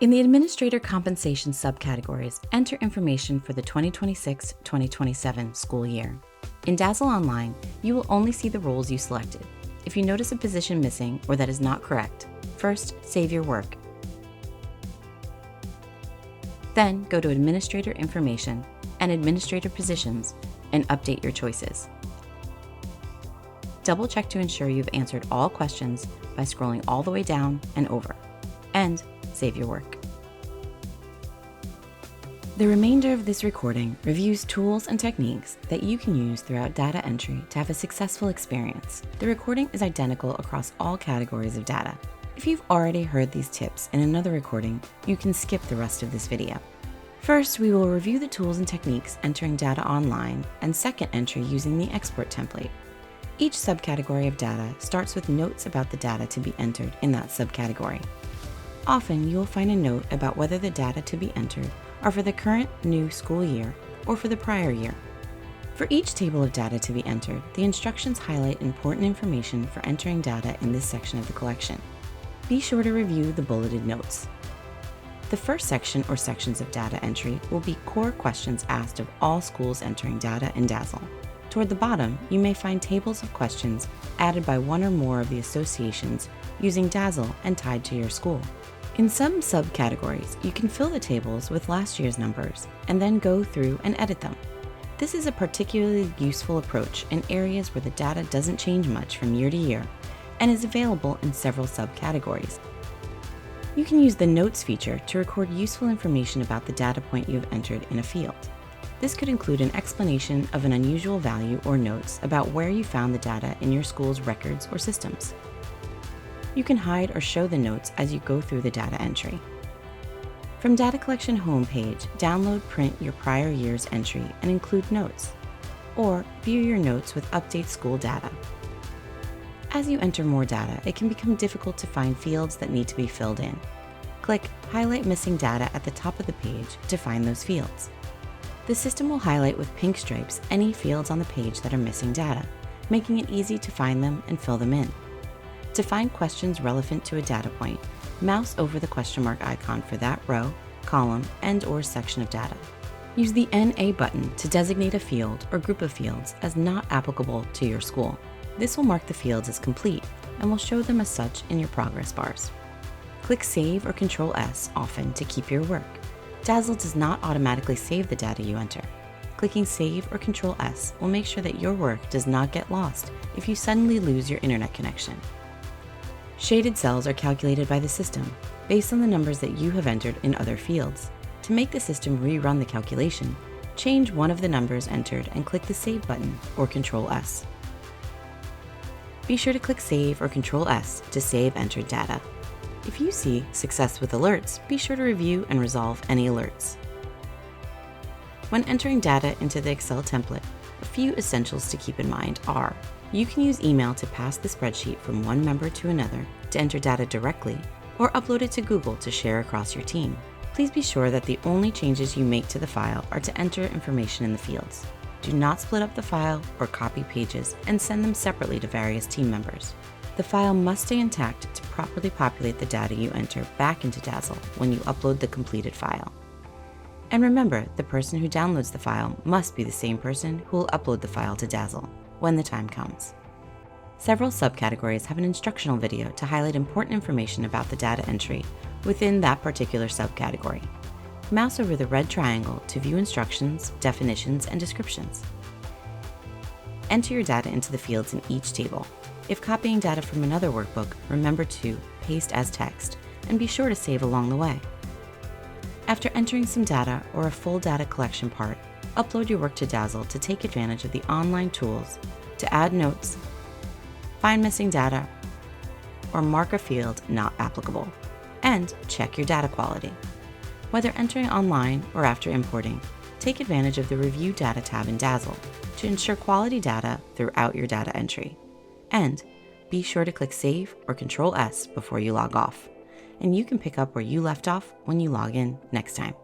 In the Administrator Compensation subcategories, enter information for the 2026-2027 school year. In DASL Online, you will only see the roles you selected. If you notice a position missing or that is not correct, first save your work. Then go to Administrator Information and Administrator Positions and update your choices. Double-check to ensure you've answered all questions by scrolling all the way down and over, and save your work. The remainder of this recording reviews tools and techniques that you can use throughout data entry to have a successful experience. The recording is identical across all categories of data. If you've already heard these tips in another recording, you can skip the rest of this video. First, we will review the tools and techniques entering data online, and second entry using the export template. Each subcategory of data starts with notes about the data to be entered in that subcategory. Often, you will find a note about whether the data to be entered are for the current new school year or for the prior year. For each table of data to be entered, the instructions highlight important information for entering data in this section of the collection. Be sure to review the bulleted notes. The first section or sections of data entry will be core questions asked of all schools entering data in DASL. Toward the bottom, you may find tables of questions added by one or more of the associations using DASL and tied to your school. In some subcategories, you can fill the tables with last year's numbers and then go through and edit them. This is a particularly useful approach in areas where the data doesn't change much from year to year and is available in several subcategories. You can use the Notes feature to record useful information about the data point you have entered in a field. This could include an explanation of an unusual value or notes about where you found the data in your school's records or systems. You can hide or show the notes as you go through the data entry. From Data Collection homepage, download print your prior year's entry and include notes, or view your notes with update school data. As you enter more data, it can become difficult to find fields that need to be filled in. Click Highlight Missing Data at the top of the page to find those fields. The system will highlight with pink stripes any fields on the page that are missing data, making it easy to find them and fill them in. To find questions relevant to a data point, mouse over the question mark icon for that row, column, and/or section of data. Use the NA button to designate a field or group of fields as not applicable to your school. This will mark the fields as complete and will show them as such in your progress bars. Click Save or Ctrl+S often to keep your work. DASL does not automatically save the data you enter. Clicking Save or Ctrl+S will make sure that your work does not get lost if you suddenly lose your internet connection. Shaded cells are calculated by the system based on the numbers that you have entered in other fields. To make the system rerun the calculation, change one of the numbers entered and click the Save button or Ctrl+S. Be sure to click Save or Ctrl+S to save entered data. If you see Success with Alerts, be sure to review and resolve any alerts. When entering data into the Excel template, a few essentials to keep in mind are: you can use email to pass the spreadsheet from one member to another to enter data directly, or upload it to Google to share across your team. Please be sure that the only changes you make to the file are to enter information in the fields. Do not split up the file or copy pages and send them separately to various team members. The file must stay intact to properly populate the data you enter back into DASL when you upload the completed file. And remember, the person who downloads the file must be the same person who will upload the file to DASL when the time comes. Several subcategories have an instructional video to highlight important information about the data entry within that particular subcategory. Mouse over the red triangle to view instructions, definitions, and descriptions. Enter your data into the fields in each table. If copying data from another workbook, remember to paste as text and be sure to save along the way. After entering some data or a full data collection part, upload your work to DASL to take advantage of the online tools to add notes, find missing data, or mark a field not applicable, and check your data quality. Whether entering online or after importing, take advantage of the Review Data tab in DASL to ensure quality data throughout your data entry. And be sure to click Save or Ctrl+S before you log off, and you can pick up where you left off when you log in next time.